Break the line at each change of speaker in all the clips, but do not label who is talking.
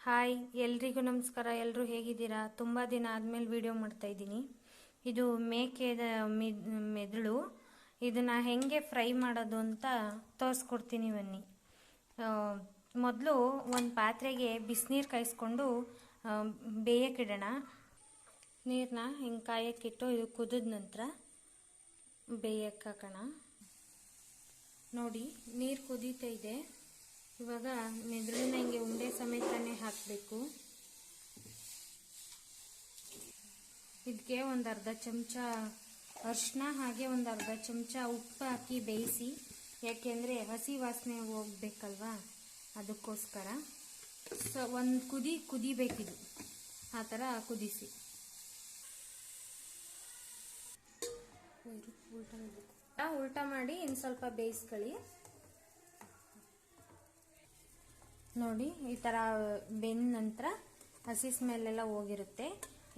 Hi ಎಲ್ರಿಗೂ ನಮಸ್ಕಾರ. ಎಲ್ಲರೂ ಹೇಗಿದ್ದೀರಾ? ತುಂಬ ದಿನ ಆದಮೇಲೆ ವಿಡಿಯೋ ಮಾಡ್ತಾ ಇದ್ದೀನಿ. ಇದು ಮೇಕೆದ ಮೆದುಳು. ಇದನ್ನು ಹೆಂಗೆ ಫ್ರೈ ಮಾಡೋದು ಅಂತ ತೋರಿಸ್ಕೊಡ್ತೀನಿ ಬನ್ನಿ. ಮೊದಲು ಒಂದು ಪಾತ್ರೆಗೆ ಬಿಸಿನೀರು ಕಾಯಿಸ್ಕೊಂಡು ಬೇಯಕ್ಕಿಡೋಣ. ನೀರನ್ನ ಹಿಂಗೆ ಕಾಯಕ್ಕಿಟ್ಟು ಇದು ಕುದಿದ ನಂತರ ಬೇಯಕ್ಕೆ ಹಾಕೋಣ. ನೋಡಿ, ನೀರು ಕುದೀತಾ ಇದೆ. ಇವಾಗ ಮೆದುಳನ್ನ ಹಿಂಗೆ ಉಂಡೆ ಸಮೇತನೇ ಹಾಕಬೇಕು. ಇದಕ್ಕೆ ಒಂದು ಅರ್ಧ ಚಮಚ ಅರಿಶಿನ ಹಾಗೆ ಒಂದು ಅರ್ಧ ಚಮಚ ಉಪ್ಪು ಹಾಕಿ ಬೇಯಿಸಿ, ಯಾಕೆಂದರೆ ಹಸಿ ವಾಸನೆ ಹೋಗ್ಬೇಕಲ್ವಾ, ಅದಕ್ಕೋಸ್ಕರ. ಒಂದು ಕುದಿಬೇಕಿದು, ಆ ಥರ ಕುದಿಸಿ. ಉಲ್ಟಾ ಮಾಡಿ ಇನ್ನು ಸ್ವಲ್ಪ ಬೇಯಿಸ್ಕೊಳ್ಳಿ. ನೋಡಿ, ಈ ಥರ ಬೆಂದ ನಂತರ ಹಸಿ ಸ್ಮೆಲ್ಲೆಲ್ಲ ಹೋಗಿರುತ್ತೆ.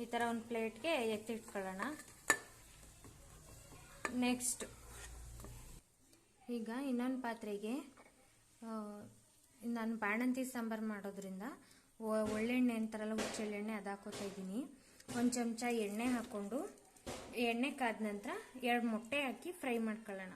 ಈ ಥರ ಒಂದು ಪ್ಲೇಟ್ಗೆ ಎತ್ತಿಟ್ಕೊಳ್ಳೋಣ. ನೆಕ್ಸ್ಟ್ ಈಗ ಇನ್ನೊಂದು ಪಾತ್ರೆಗೆ ನಾನು ಬಾಣಂತಿ ಸಾಂಬಾರು ಮಾಡೋದ್ರಿಂದ ಒಳ್ಳೆಣ್ಣೆ ಅಂತಾರಲ್ಲ, ಹುಚ್ಚೆಳ್ಳೆಣ್ಣೆ, ಅದು ಹಾಕೋತಾ ಇದ್ದೀನಿ. ಒಂದು ಚಮಚ ಎಣ್ಣೆ ಹಾಕ್ಕೊಂಡು ಎಣ್ಣೆ ಕಾದ ನಂತರ 2 ಮೊಟ್ಟೆ ಹಾಕಿ ಫ್ರೈ ಮಾಡ್ಕೊಳ್ಳೋಣ.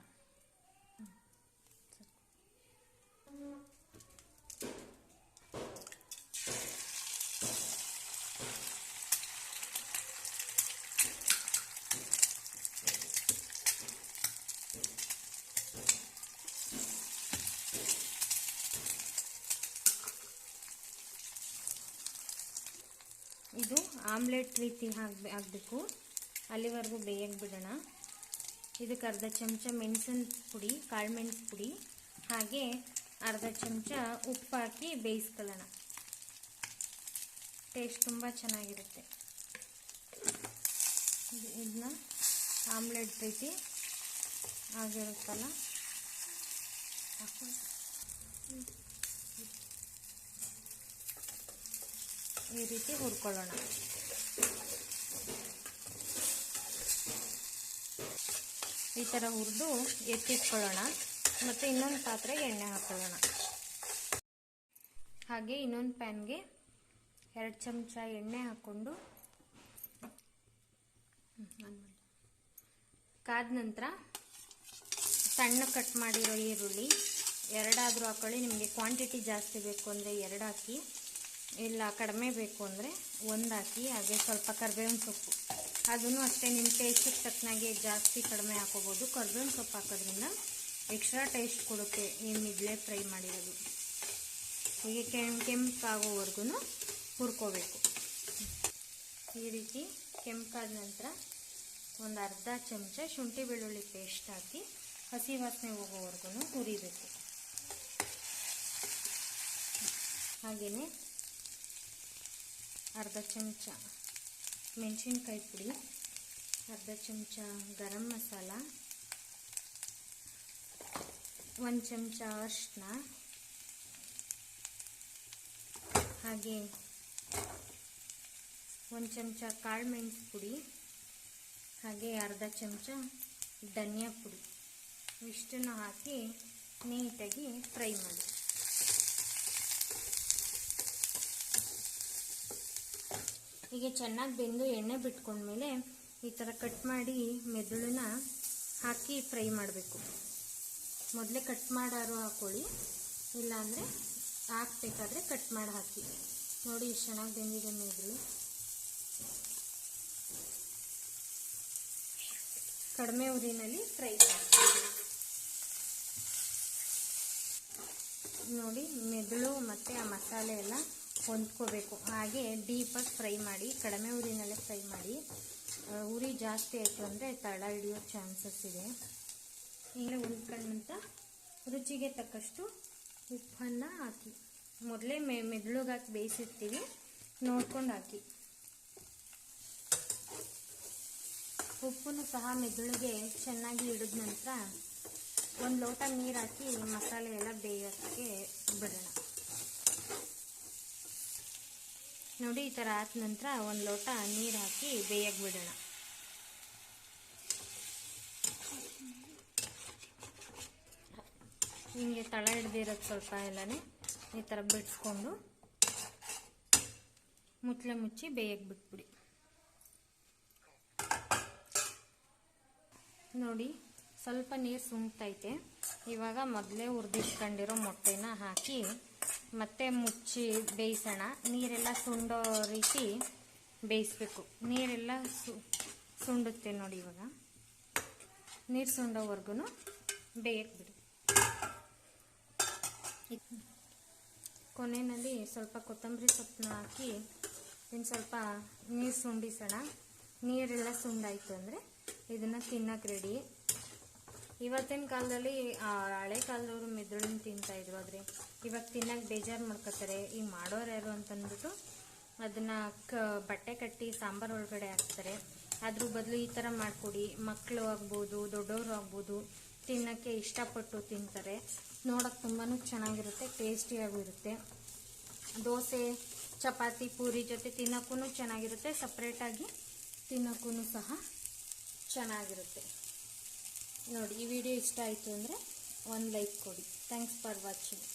ಇದು ಆಮ್ಲೆಟ್ ರೀತಿ ಆಗಬೇಕು, ಅಲ್ಲಿವರೆಗೂ ಬೇಯಕ್ಕೆ ಬಿಡೋಣ. ಇದಕ್ಕೆ ಅರ್ಧ ಚಮಚ ಮೆಣಸಿನ ಪುಡಿ, ಕಾಳು ಮೆಣಸು ಪುಡಿ, ಹಾಗೆ ಅರ್ಧ ಚಮಚ ಉಪ್ಪು ಹಾಕಿ ಬೇಯಿಸ್ಕೊಳ್ಳೋಣ. ಟೇಸ್ಟ್ ತುಂಬ ಚೆನ್ನಾಗಿರುತ್ತೆ. ಇದನ್ನ ಆಮ್ಲೆಟ್ ರೀತಿ ಆಗಿರುತ್ತಲ್ಲ, ಈ ರೀತಿ ಹುರ್ಕೊಳ್ಳೋಣ. ಈ ಥರ ಹುರಿದು ಎತ್ತಿಟ್ಕೊಳ್ಳೋಣ. ಮತ್ತು ಇನ್ನೊಂದು ಪಾತ್ರೆಗೆ ಎಣ್ಣೆ ಹಾಕೊಳ್ಳೋಣ. ಹಾಗೆ ಇನ್ನೊಂದು ಪ್ಯಾನ್ಗೆ 2 ಚಮಚ ಎಣ್ಣೆ ಹಾಕ್ಕೊಂಡು ಕಾದ ನಂತರ ಸಣ್ಣ ಕಟ್ ಮಾಡಿರೋ ಈರುಳ್ಳಿ 2 ಆದರೂ ಹಾಕೊಳ್ಳಿ. ನಿಮಗೆ ಕ್ವಾಂಟಿಟಿ ಜಾಸ್ತಿ ಬೇಕು ಅಂದರೆ 2 ಹಾಕಿ, ಇಲ್ಲ ಕಡಿಮೆ ಬೇಕು ಅಂದರೆ 1 ಹಾಕಿ. ಹಾಗೆ ಸ್ವಲ್ಪ ಕರಿಬೇವಿನ ಸೊಪ್ಪು, ಅದನ್ನು ಅಷ್ಟೇ ನಿಮ್ಮ ಟೇಸ್ಟಿಗೆ ತಕ್ಕನಾಗೆ ಜಾಸ್ತಿ ಕಡಿಮೆ ಹಾಕೋಬೋದು. ಕರಿಬೇವಿನ ಸೊಪ್ಪು ಹಾಕೋದ್ರಿಂದ ಎಕ್ಸ್ಟ್ರಾ ಟೇಸ್ಟ್ ಕೊಡುತ್ತೆ ಈ ಮಿಡ್ಲೆ ಫ್ರೈ ಮಾಡಿರೋದು. ಹೀಗೆ ಕೆಂಪಾಗೋವರೆಗೂ ಹುರ್ಕೋಬೇಕು. ಈ ರೀತಿ ಕೆಂಪಾದ ನಂತರ ಒಂದು ಅರ್ಧ ಚಮಚ ಶುಂಠಿ ಬೆಳ್ಳುಳ್ಳಿ ಪೇಸ್ಟ್ ಹಾಕಿ ಹಸಿ ವಾಸನೆ ಹೋಗೋವರೆಗೂ ಹುರಿಬೇಕು. ಹಾಗೆಯೇ ಅರ್ಧ ಚಮಚ ಮೆಣಸಿನ್ಕಾಯಿ ಪುಡಿ, ಅರ್ಧ ಚಮಚ ಗರಂ ಮಸಾಲ, 1 ಚಮಚ ಅರಿಶಿನ, ಹಾಗೆ 1 ಚಮಚ ಕಾಳು ಮೆಣಸು ಪುಡಿ, ಹಾಗೆ ಅರ್ಧ ಚಮಚ ಧನಿಯಾ ಪುಡಿ. ಇಷ್ಟನ್ನು ಹಾಕಿ ನೀಟಾಗಿ ಫ್ರೈ ಮಾಡಿ. ಹೀಗೆ ಚೆನ್ನಾಗಿ ಬೆಂದು ಎಣ್ಣೆ ಬಿಟ್ಕೊಂಡ್ಮೇಲೆ ಈ ಥರ ಕಟ್ ಮಾಡಿ ಮೆದುಳನ್ನ ಹಾಕಿ ಫ್ರೈ ಮಾಡಬೇಕು. ಮೊದಲೇ ಕಟ್ ಮಾಡಾರು ಹಾಕೊಳ್ಳಿ, ಇಲ್ಲಾಂದರೆ ಹಾಕಬೇಕಾದ್ರೆ ಕಟ್ ಮಾಡಿ ಹಾಕಿ. ನೋಡಿ, ಇಷ್ಟು ಚೆನ್ನಾಗಿ ಬೆಂದಿದೆ ಮೆದುಳು. ಕಡಿಮೆ ಉರಿನಲ್ಲಿ ಫ್ರೈ ಮಾಡಿ. ನೋಡಿ, ಮೆದುಳು ಮತ್ತು ಆ ಮಸಾಲೆ ಎಲ್ಲ ಹೊಂದ್ಕೋಬೇಕು. ಹಾಗೆ ಡೀಪಾಗಿ ಫ್ರೈ ಮಾಡಿ, ಕಡಿಮೆ ಉರಿನಲ್ಲೇ ಫ್ರೈ ಮಾಡಿ. ಉರಿ ಜಾಸ್ತಿ ಆಯಿತು ಅಂದರೆ ತಳ ಹಿಡಿಯೋ ಚಾನ್ಸಸ್ ಇದೆ. ಹೀಗೆ ಹೊಂದ್ಕೊಂಡಂತ ರುಚಿಗೆ ತಕ್ಕಷ್ಟು ಉಪ್ಪನ್ನು ಹಾಕಿ. ಮೊದಲೇ ಮೆದುಳಿಗೆ ಹಾಕಿ ಬೇಯಿಸಿರ್ತೀವಿ, ನೋಡ್ಕೊಂಡು ಹಾಕಿ. ಉಪ್ಪನ್ನು ಸಹ ಮೆದುಳಿಗೆ ಚೆನ್ನಾಗಿ ಹಿಡಿದ ನಂತರ 1 ಲೋಟ ನೀರು ಹಾಕಿ ಮಸಾಲೆ ಎಲ್ಲ ಬೇಯೋಕ್ಕೆ ಬಿಡೋಣ. ನೋಡಿ, ಈ ಥರ ಆದ ನಂತರ 1 ಲೋಟ ನೀರು ಹಾಕಿ ಬೇಯಕ್ಕೆ ಬಿಡೋಣ. ಹಿಂಗೆ ತಳ ಹಿಡ್ದಿರೋದು ಸ್ವಲ್ಪ ಎಲ್ಲನೇ ಈ ಥರ ಬಿಡಿಸ್ಕೊಂಡು ಮುಚ್ಚಳೆ ಮುಚ್ಚಿ ಬೇಯಕ್ಕೆ ಬಿಟ್ಬಿಡಿ. ನೋಡಿ ಸ್ವಲ್ಪ ನೀರು ಸುಮ್ತೈತೆ. ಇವಾಗ ಮೊದಲೇ ಹುರಿದಿಟ್ಕೊಂಡಿರೋ ಮೊಟ್ಟೆನ ಹಾಕಿ ಮತ್ತೆ ಮುಚ್ಚಿ ಬೇಯಿಸೋಣ. ನೀರೆಲ್ಲ ಸುಂಡೋ ರೀತಿ ಬೇಯಿಸ್ಬೇಕು. ನೀರೆಲ್ಲ ಸುಂಡುತ್ತೆ ನೋಡಿ. ಇವಾಗ ನೀರು ಸುಂಡೋವರೆಗೂ ಬೇಯಕ್ಕೆ ಬಿಡಿ. ಕೊನೆಯಲ್ಲಿ ಸ್ವಲ್ಪ ಕೊತ್ತಂಬರಿ ಸೊಪ್ಪನ್ನ ಹಾಕಿ ಇನ್ನು ಸ್ವಲ್ಪ ನೀರು ಸುಂಡಿಸೋಣ. ನೀರೆಲ್ಲ ಸುಂಡಾಯಿತು ಅಂದರೆ ಇದನ್ನು ತಿನ್ನಕ್ಕೆ ರೆಡಿ. ಇವತ್ತಿನ ಕಾಲದಲ್ಲಿ ಹಳೆ ಕಾಲದವರು ಮೆದುಳಿನ ತಿಂತಾಯಿದ್ರು, ಆದರೆ ಇವಾಗ ತಿನ್ನಕ್ಕೆ ಬೇಜಾರು ಮಾಡ್ಕೋತಾರೆ. ಈಗ ಮಾಡೋರು ಯಾರು ಅಂತಂದ್ಬಿಟ್ಟು ಅದನ್ನು ಬಟ್ಟೆ ಕಟ್ಟಿ ಸಾಂಬಾರು ಒಳಗಡೆ ಹಾಕ್ತಾರೆ. ಅದ್ರ ಬದಲು ಈ ಥರ ಮಾಡಿಕೊಡಿ. ಮಕ್ಕಳು ಆಗ್ಬೋದು, ದೊಡ್ಡವರು ಆಗ್ಬೋದು, ತಿನ್ನೋಕ್ಕೆ ಇಷ್ಟಪಟ್ಟು ತಿಂತಾರೆ. ನೋಡೋಕ್ಕೆ ತುಂಬಾ ಚೆನ್ನಾಗಿರುತ್ತೆ, ಟೇಸ್ಟಿಯಾಗೂ ಇರುತ್ತೆ. ದೋಸೆ, ಚಪಾತಿ, ಪೂರಿ ಜೊತೆ ತಿನ್ನೋಕ್ಕೂ ಚೆನ್ನಾಗಿರುತ್ತೆ. ಸಪ್ರೇಟಾಗಿ ತಿನ್ನೋಕ್ಕೂ ಸಹ ಚೆನ್ನಾಗಿರುತ್ತೆ. ನೋಡಿ, ಈ ವಿಡಿಯೋ ಇಷ್ಟ ಆಯಿತು ಅಂದರೆ ಒಂದು ಲೈಕ್ ಕೊಡಿ. Thanks for watching.